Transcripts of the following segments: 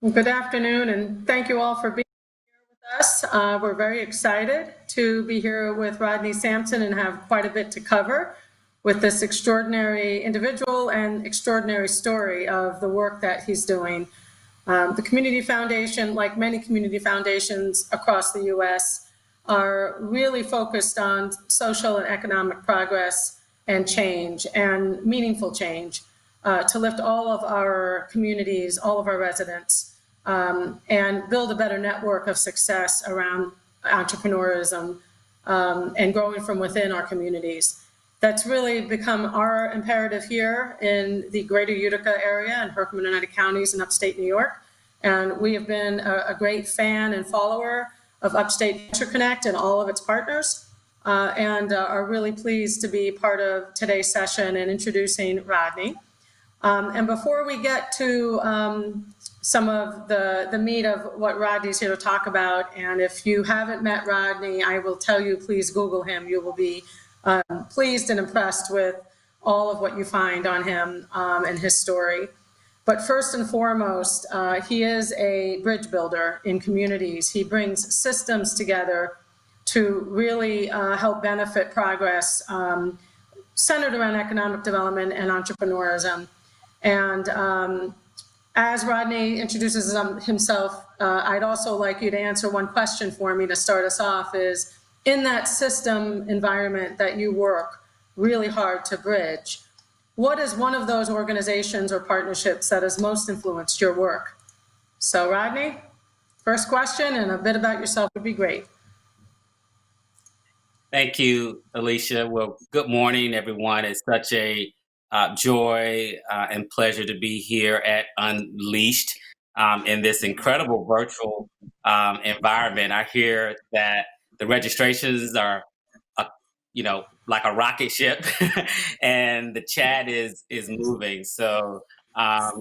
Good afternoon, and thank you all for being with us. We're very excited to be here with Rodney Sampson and have quite a bit to cover with this extraordinary individual and extraordinary story of the work that he's doing. The Community Foundation, like many community foundations across the U.S., are really focused on social and economic progress and change and meaningful change to lift all of our communities, all of our residents, and build a better network of success around entrepreneurism and growing from within our communities. That's really become our imperative here in the greater Utica area and Herkimer and Oneida counties in upstate New York. And we have been a great fan and follower of Upstate Interconnect and all of its partners, and are really pleased to be part of today's session and introducing Rodney. And before we get to some of the meat of what Rodney's here to talk about, and if you haven't met Rodney, I will tell you, please Google him. You will be pleased and impressed with all of what you find on him and his story. But first and foremost, he is a bridge builder in communities. He brings systems together to really help benefit progress centered around economic development and entrepreneurism. And as Rodney introduces himself, I'd also like you to answer one question for me to start us off is, in that system environment that you work really hard to bridge, what is one of those organizations or partnerships that has most influenced your work? So Rodney, first question and a bit about yourself would be great. Thank you, Alicia. Well, good morning, everyone. It's such a joy and pleasure to be here at Unleashed in this incredible virtual environment. I hear that the registrations are, like a rocket ship, and the chat is moving. So,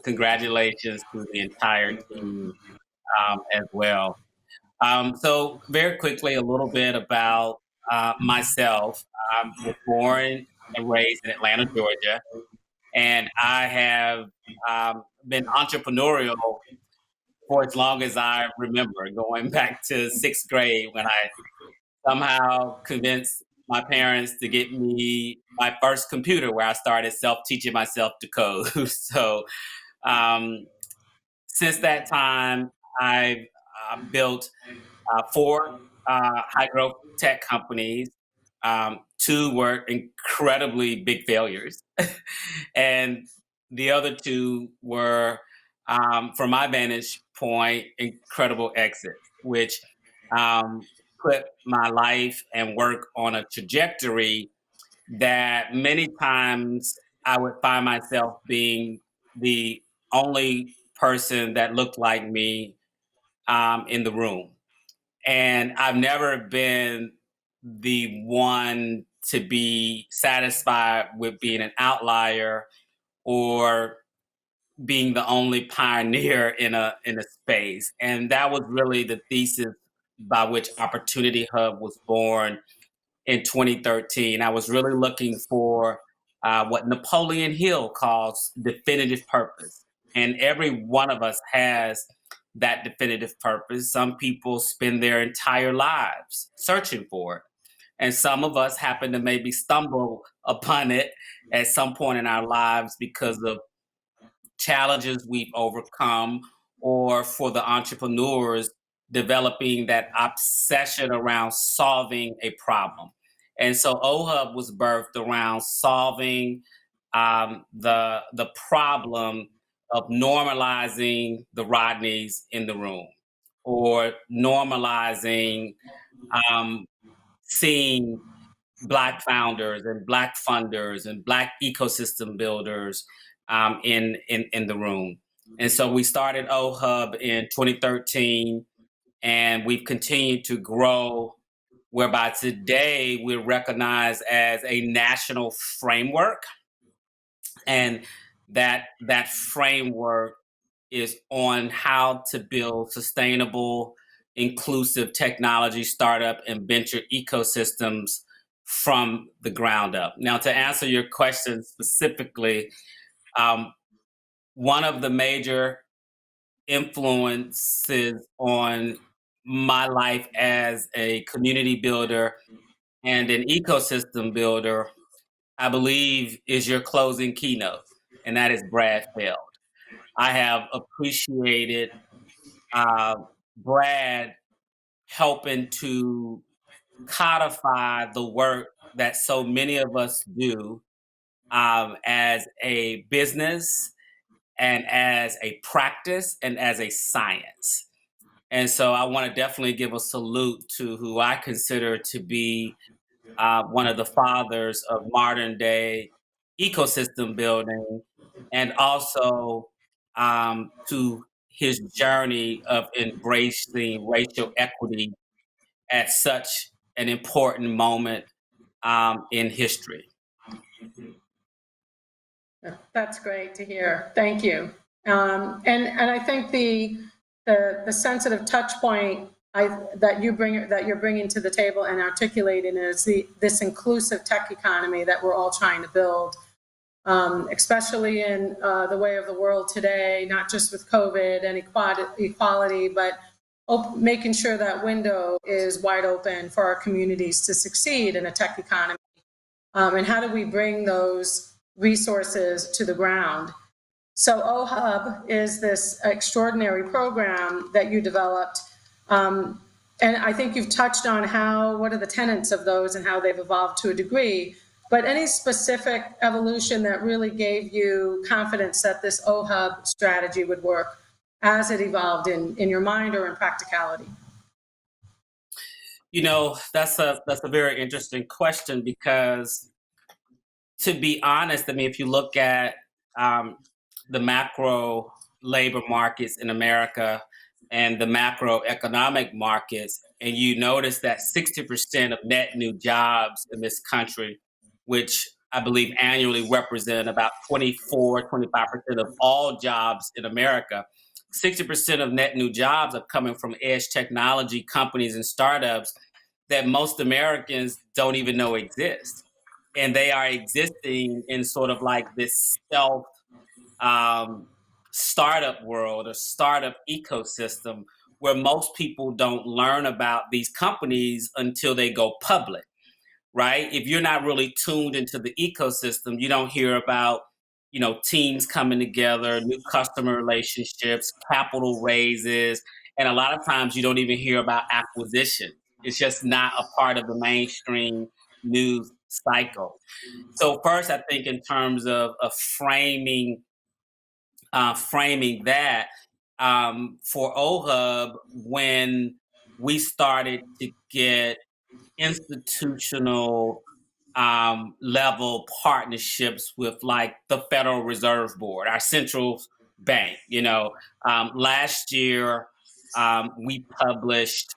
congratulations to the entire team as well. So very quickly, a little bit about myself. I was born and raised in Atlanta, Georgia, and I have been entrepreneurial for as long as I remember, going back to sixth grade when I somehow convinced my parents to get me my first computer where I started self-teaching myself to code. So um, since that time, I've built four high growth tech companies. Two were incredibly big failures, and the other two were, from my vantage point, incredible exits, which put my life and work on a trajectory that many times I would find myself being the only person that looked like me in the room. And I've never been the one to be satisfied with being an outlier or being the only pioneer in a space. And that was really the thesis by which Opportunity Hub was born in 2013. I was really looking for what Napoleon Hill calls definitive purpose. And every one of us has that definitive purpose. Some people spend their entire lives searching for it. And some of us happen to maybe stumble upon it at some point in our lives because of challenges we've overcome, or for the entrepreneurs developing that obsession around solving a problem. And so OHUB was birthed around solving the problem of normalizing the Rodneys in the room, or normalizing um, seeing Black founders and Black funders and Black ecosystem builders in the room. And so we started OHUB in 2013, and we've continued to grow, whereby today we're recognized as a national framework. And that framework is on how to build sustainable, inclusive technology, startup, and venture ecosystems from the ground up. Now, to answer your question specifically, one of the major influences on my life as a community builder and an ecosystem builder, I believe, is your closing keynote, and that is Brad Feld. I have appreciated uh, Brad helping to codify the work that so many of us do as a business and as a practice and as a science. And so I want to definitely give a salute to who I consider to be one of the fathers of modern day ecosystem building, and also to his journey of embracing racial equity at such an important moment in history. That's great to hear. Thank you. And I think the sensitive touch point that you're bringing to the table and articulating is this inclusive tech economy that we're all trying to build, especially in the way of the world today, not just with COVID and equality, but making sure that window is wide open for our communities to succeed in a tech economy. And how do we bring those resources to the ground? So OHUB is this extraordinary program that you developed. And I think you've touched on what are the tenets of those and how they've evolved to a degree, but any specific evolution that really gave you confidence that this OHUB strategy would work as it evolved in your mind or in practicality? You know, that's a very interesting question because, to be honest, I mean, if you look at um, the macro labor markets in America and the macroeconomic markets, and you notice that 60% of net new jobs in this country, which I believe annually represent about 25% of all jobs in America, 60% of net new jobs are coming from edge technology companies and startups that most Americans don't even know exist. And they are existing in sort of like this stealth um, startup world or startup ecosystem where most people don't learn about these companies until they go public, right? If you're not really tuned into the ecosystem, you don't hear about, you know, teams coming together, new customer relationships, capital raises, and a lot of times you don't even hear about acquisition. It's just not a part of the mainstream news cycle. So first, I think in terms of framing that for OHUB, when we started to get institutional level partnerships with like the Federal Reserve Board, our central bank. You know, last year we published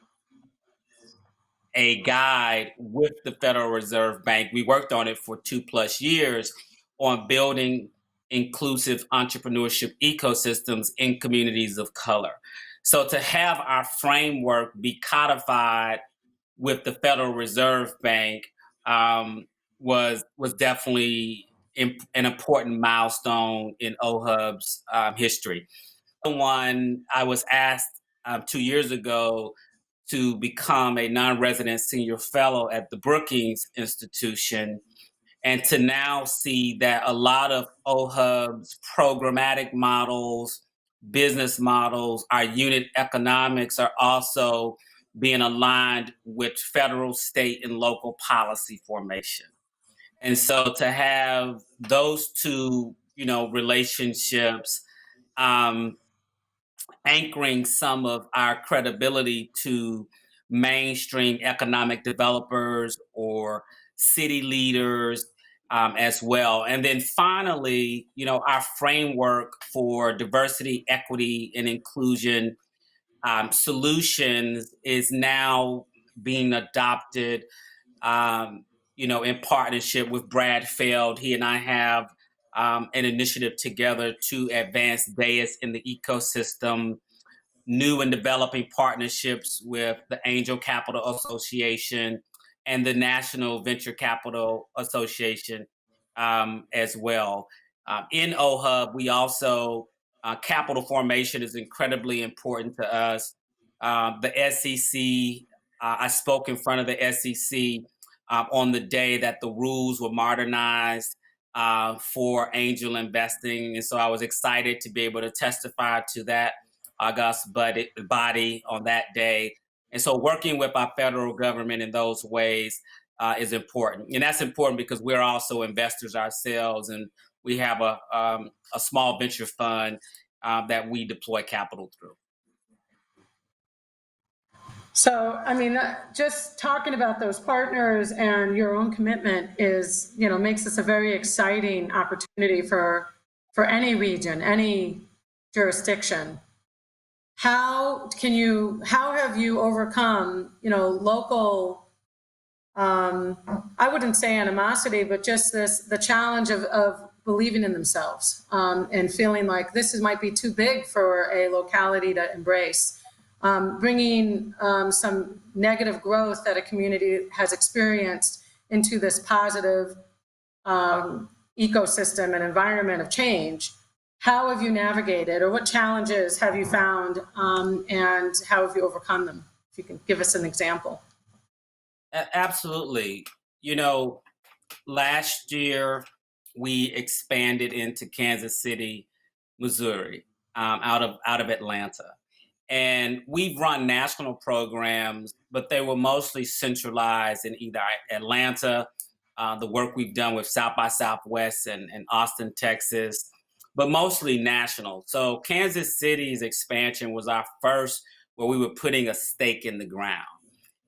a guide with the Federal Reserve Bank. We worked on it for 2+ years on building inclusive entrepreneurship ecosystems in communities of color. So to have our framework be codified with the Federal Reserve Bank was definitely an important milestone in OHUB's history. One, I was asked 2 years ago to become a non-resident senior fellow at the Brookings Institution, and to now see that a lot of OHUB's programmatic models, business models, our unit economics are also being aligned with federal, state, and local policy formation. And so to have those two, you know, relationships um, anchoring some of our credibility to mainstream economic developers or city leaders as well. And then finally, you know, our framework for diversity, equity, and inclusion solutions is now being adopted, you know, in partnership with Brad Feld. He and I have an initiative together to advance DAIS in the ecosystem, new and developing partnerships with the Angel Capital Association and the National Venture Capital Association as well. In OHUB, we also Capital formation is incredibly important to us. The SEC, I spoke in front of the SEC on the day that the rules were modernized for angel investing. And so I was excited to be able to testify to that august body on that day. And so working with our federal government in those ways is important. And that's important because we're also investors ourselves. And we have a small venture fund that we deploy capital through. So, I mean, just talking about those partners and your own commitment is, makes this a very exciting opportunity for any region, any jurisdiction. How have you overcome, local, I wouldn't say animosity, but just the challenge of believing in themselves and feeling like this might be too big for a locality to embrace? Bringing some negative growth that a community has experienced into this positive ecosystem and environment of change. How have you navigated, or what challenges have you found, and how have you overcome them? If you can give us an example. Absolutely. Last year we expanded into Kansas City, Missouri, out of Atlanta. And we've run national programs, but they were mostly centralized in either Atlanta, the work we've done with South by Southwest and Austin, Texas, but mostly national. So Kansas City's expansion was our first where we were putting a stake in the ground.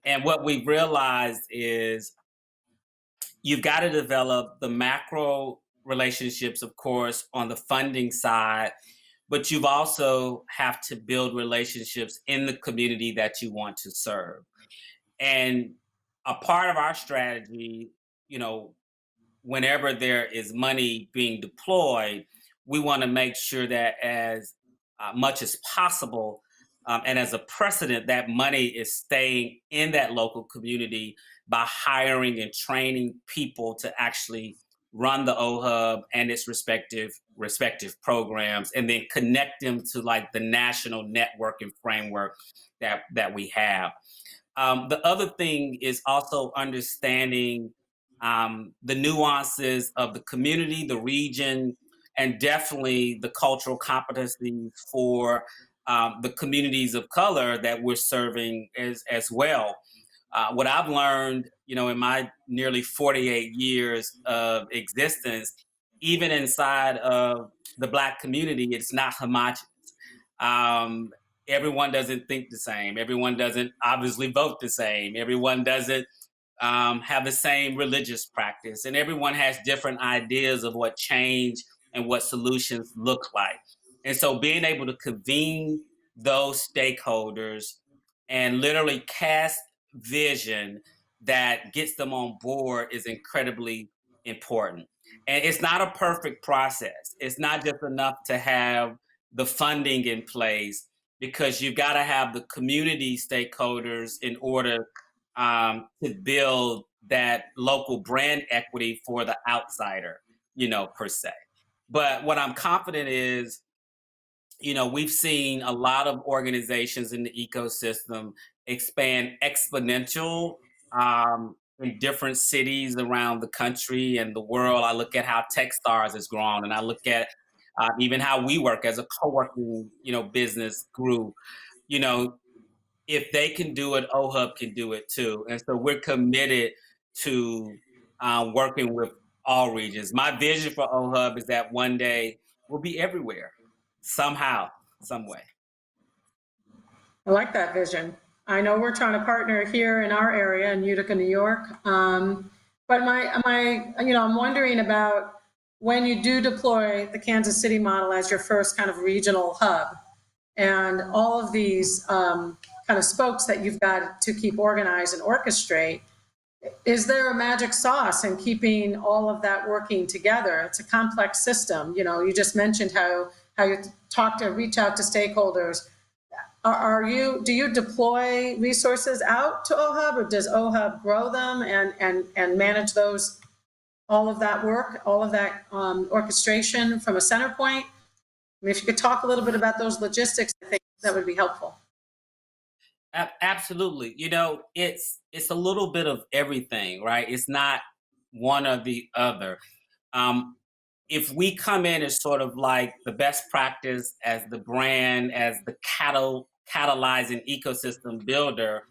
And what we've realized is you've got to develop the macro relationships, of course, on the funding side, but you've also have to build relationships in the community that you want to serve. And a part of our strategy, whenever there is money being deployed, we want to make sure that as much as possible and as a precedent, that money is staying in that local community by hiring and training people to actually run the OHUB and its respective programs, and then connect them to like the national network and framework that we have. The other thing is also understanding the nuances of the community, the region, and definitely the cultural competencies for the communities of color that we're serving as well. What I've learned, in my nearly 48 years of existence, even inside of the Black community, it's not homogenous. Everyone doesn't think the same. Everyone doesn't obviously vote the same. Everyone doesn't have the same religious practice, and everyone has different ideas of what change and what solutions look like. And so being able to convene those stakeholders and literally cast vision that gets them on board is incredibly important. And it's not a perfect process. It's not just enough to have the funding in place, because you've got to have the community stakeholders in order to build that local brand equity for the outsider, per se. But what I'm confident is, we've seen a lot of organizations in the ecosystem expand exponential in different cities around the country and the world. I look at how Techstars has grown, and I look at even how we work as a co-working, business grew. If they can do it, OHUB can do it too. And so we're committed to working with all regions. My vision for OHUB is that one day we'll be everywhere, somehow, some way. I like that vision. I know we're trying to partner here in our area in Utica, New York. But I'm wondering about when you do deploy the Kansas City model as your first kind of regional hub, and all of these kind of spokes that you've got to keep organized and orchestrate. Is there a magic sauce in keeping all of that working together? It's a complex system. You just mentioned how you reach out to stakeholders. Do you deploy resources out to OHUB, or does OHUB grow them and manage all of that work, all of that orchestration from a center point? mean, if you could talk a little bit about those logistics, I think that would be helpful. Absolutely. It's a little bit of everything, right? It's not one or the other. Um, if we come in as sort of like the best practice as the brand, as the catalyzing ecosystem builder,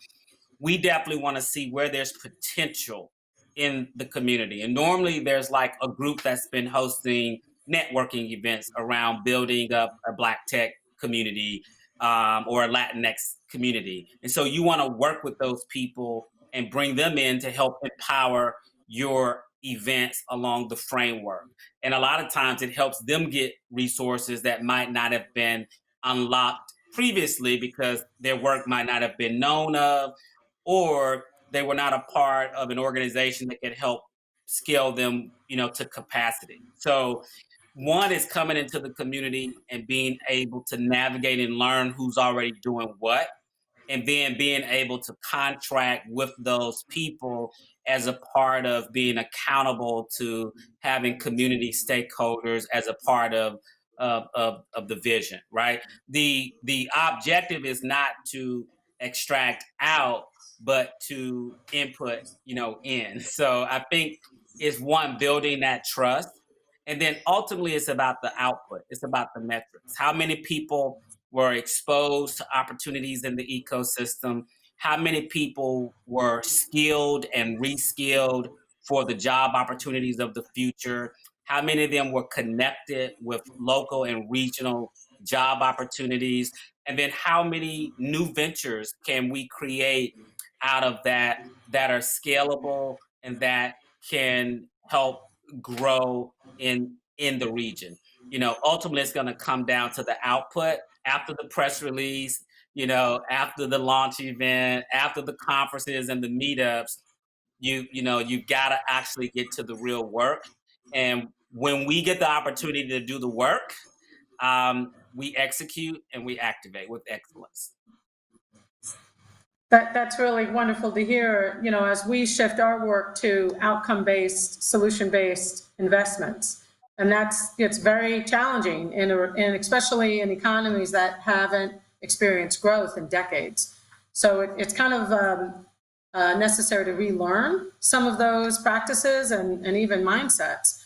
we definitely want to see where there's potential in the community. And normally there's like a group that's been hosting networking events around building up a Black tech community, or a Latinx community. And so you want to work with those people and bring them in to help empower your events along the framework. And a lot of times it helps them get resources that might not have been unlocked previously because their work might not have been known of, or they were not a part of an organization that could help scale them, to capacity. So one is coming into the community and being able to navigate and learn who's already doing what, and then being able to contract with those people as a part of being accountable to having community stakeholders as a part of the vision, right? The objective is not to extract out, but to input, in. So I think it's one, building that trust. And then ultimately it's about the output. It's about the metrics. How many people were exposed to opportunities in the ecosystem? How many people were skilled and reskilled for the job opportunities of the future? How many of them were connected with local and regional job opportunities? And then how many new ventures can we create out of that are scalable and that can help grow in the region? Ultimately it's going to come down to the output after the press release, after the launch event, after the conferences and the meetups. You got to actually get to the real work. And when we get the opportunity to do the work, we execute and we activate with excellence. That's really wonderful to hear, as we shift our work to outcome-based, solution-based investments. And it's very challenging, and especially in economies that haven't experienced growth in decades. So it's kind of necessary to relearn some of those practices and even mindsets.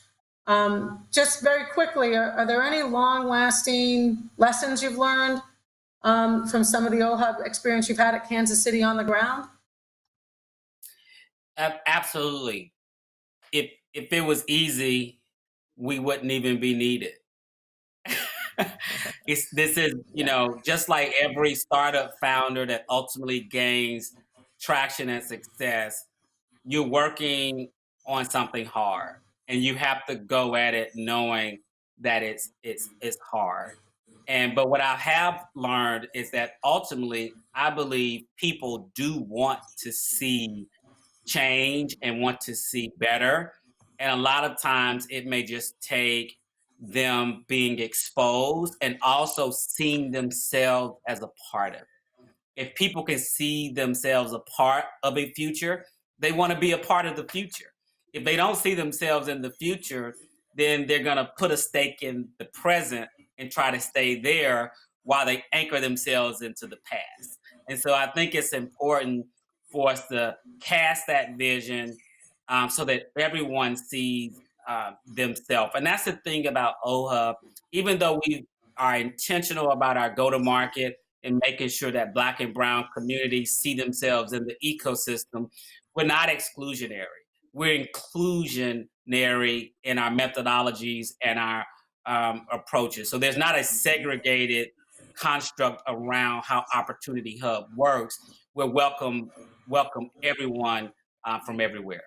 Just very quickly, are there any long-lasting lessons you've learned from some of the OHUB experience you've had at Kansas City on the ground? Absolutely. If it was easy, we wouldn't even be needed. This is, just like every startup founder that ultimately gains traction and success, you're working on something hard and you have to go at it knowing that it's hard. But what I have learned is that ultimately I believe people do want to see change and want to see better. And a lot of times it may just take them being exposed and also seeing themselves as a part of it. If people can see themselves a part of a future, they want to be a part of the future. If they don't see themselves in the future, then they're going to put a stake in the present and try to stay there while they anchor themselves into the past. And so I think it's important for us to cast that vision, so that everyone sees themselves. And that's the thing about OHUB. Even though we are intentional about our go-to-market and making sure that Black and Brown communities see themselves in the ecosystem, we're not exclusionary. We're inclusionary in our methodologies and our approaches. So there's not a segregated construct around how Opportunity Hub works. We're welcome everyone from everywhere.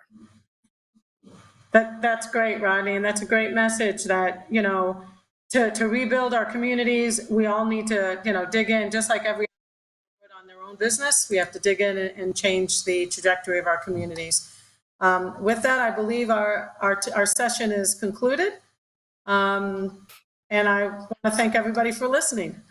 That's great, Rodney, and that's a great message that, to rebuild our communities, we all need to, dig in, just like every on their own business. We have to dig in and change the trajectory of our communities. With that, I believe our session is concluded. And I want to thank everybody for listening.